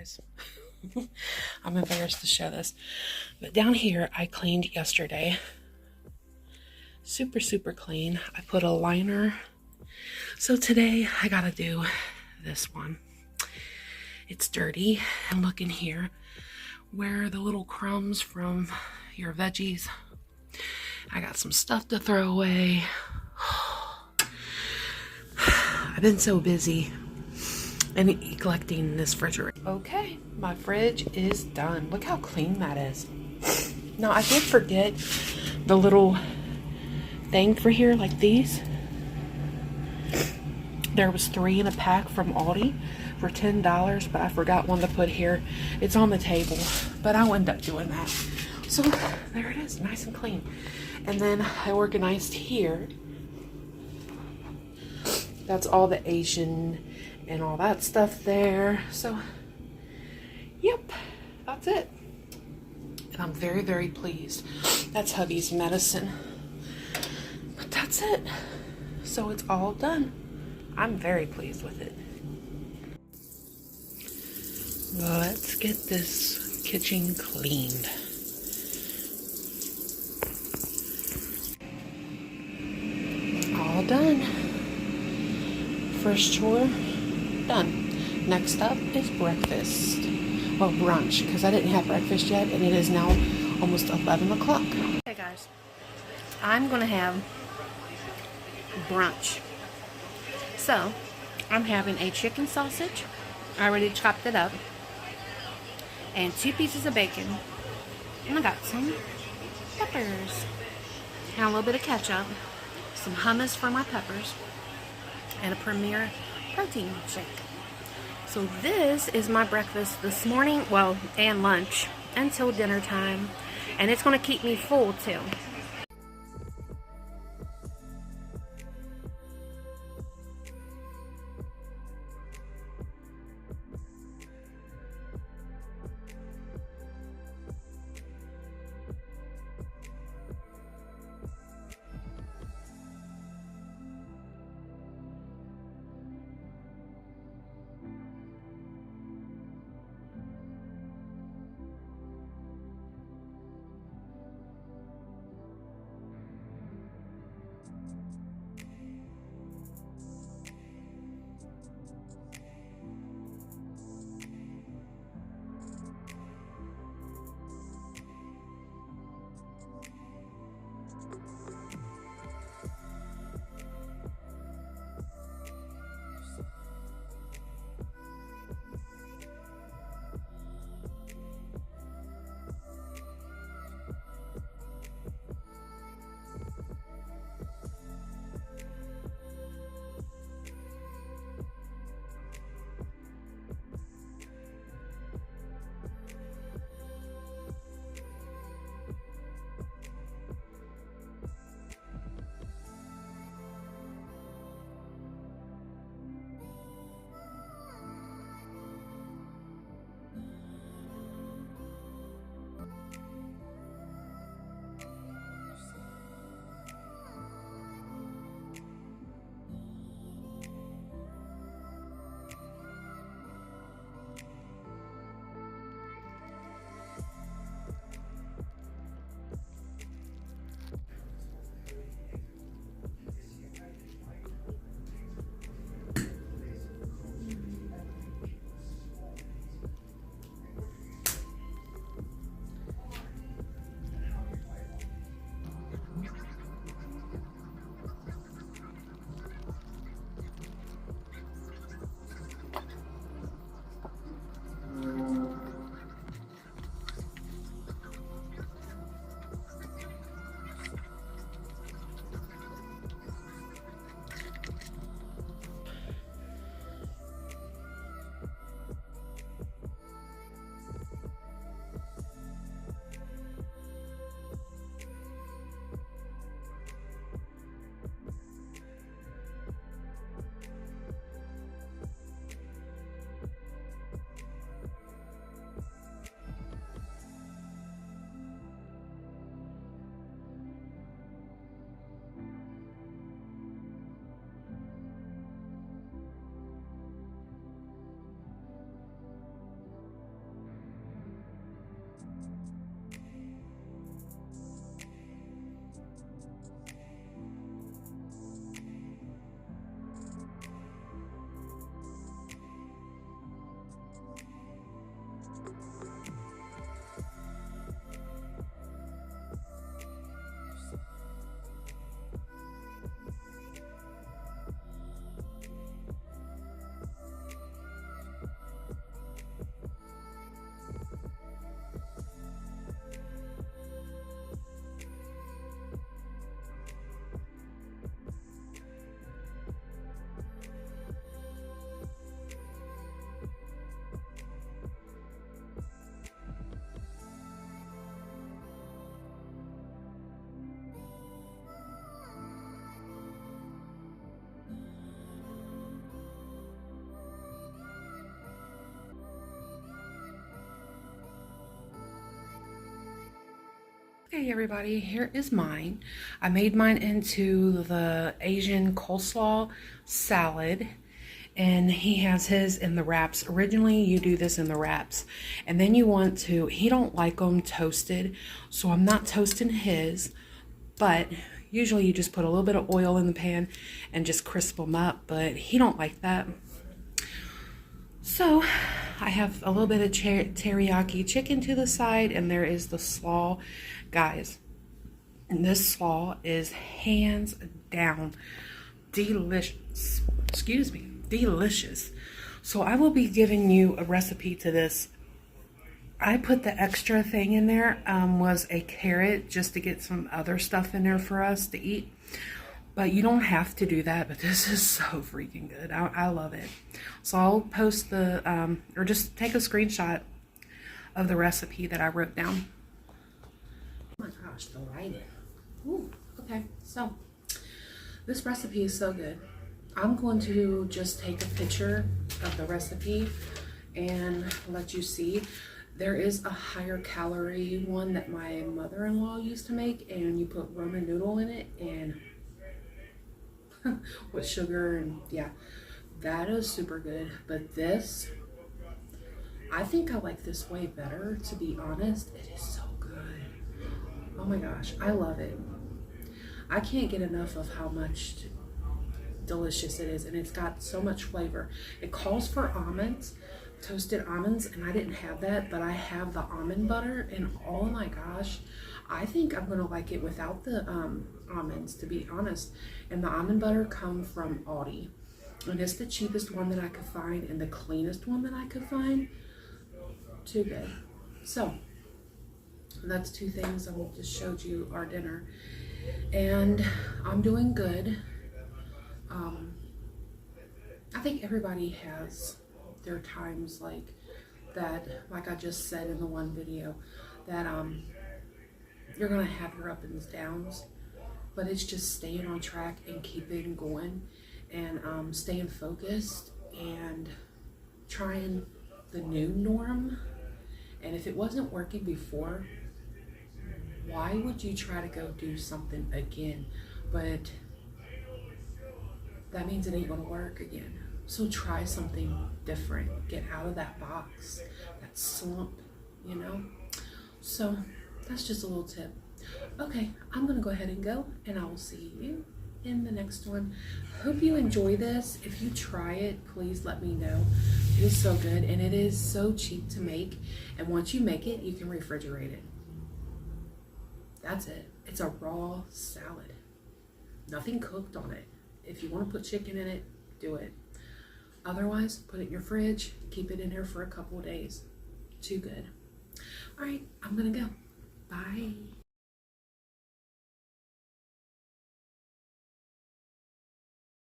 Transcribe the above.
guys. I'm embarrassed to show this. But down here, I cleaned yesterday. Super, super clean. I put a liner. So today, I gotta do this one. It's dirty. And look in here where the little crumbs from your veggies. I got some stuff to throw away. I've been so busy and collecting this refrigerator. Okay, my fridge is done. Look how clean that is. Now, I did forget the little thing for here, like these. There was 3 in a pack from Aldi for $10, but I forgot one to put here. It's on the table, but I'll end up doing that. So there it is, nice and clean. And then I organized here. That's all the Asian and all that stuff there. So, yep, that's it. And I'm very, very pleased. That's hubby's medicine. But that's it. So it's all done. I'm very pleased with it. Let's get this kitchen cleaned. All done. First chore done. Next up is breakfast. Well, brunch, because I didn't have breakfast yet, and it is now almost 11 o'clock. Hey guys, I'm gonna have brunch. So, I'm having a chicken sausage. I already chopped it up. And 2 pieces of bacon. And I got some peppers. And a little bit of ketchup. Some hummus for my peppers. And a Premier protein shake. So this is my breakfast this morning, well, and lunch until dinner time. And it's going to keep me full too. Hey everybody, here is mine. I made mine into the Asian coleslaw salad, and he has his in the wraps. Originally you do this in the wraps, and then you want to, he don't like them toasted, so I'm not toasting his, but usually you just put a little bit of oil in the pan and just crisp them up, but he don't like that. So I have a little bit of teriyaki chicken to the side, and there is the slaw. Guys, this slaw is hands down delicious. Excuse me, delicious. So I will be giving you a recipe to this. I put the extra thing in there, was a carrot, just to get some other stuff in there for us to eat. But you don't have to do that, but this is so freaking good. I love it. So I'll post the, or just take a screenshot of the recipe that I wrote down. Oh my gosh, the lighting. Ooh, okay, so this recipe is so good. I'm going to just take a picture of the recipe and let you see. There is a higher calorie one that my mother-in-law used to make, and you put ramen noodle in it and with sugar, and yeah, that is super good. But this, I think I like this way better, to be honest. It is so good. Oh my gosh, I love it. I can't get enough of how much delicious it is, and it's got so much flavor. It calls for almonds, toasted almonds, and I didn't have that, but I have the almond butter, and oh my gosh, I think I'm gonna like it without the almonds, to be honest. And the almond butter come from Aldi, and it's the cheapest one that I could find and the cleanest one that I could find. Too good. So that's two things. I just showed you our dinner, and I'm doing good. I think everybody has their times like that, like I just said in the one video, that you're gonna have your ups and downs, but it's just staying on track and keeping going, and staying focused and trying the new norm. And if it wasn't working before, why would you try to go do something again? But that means it ain't gonna work again. So try something different. Get out of that box, that slump, you know? So that's just a little tip. Okay, I'm gonna go ahead and go, and I will see you in the next one. Hope you enjoy this. If you try it, please let me know. It is so good, and it is so cheap to make. And once you make it, you can refrigerate it. That's it. It's a raw salad. Nothing cooked on it. If you want to put chicken in it, do it. Otherwise, put it in your fridge. Keep it in there for a couple of days. Too good. All right, I'm gonna go. Bye.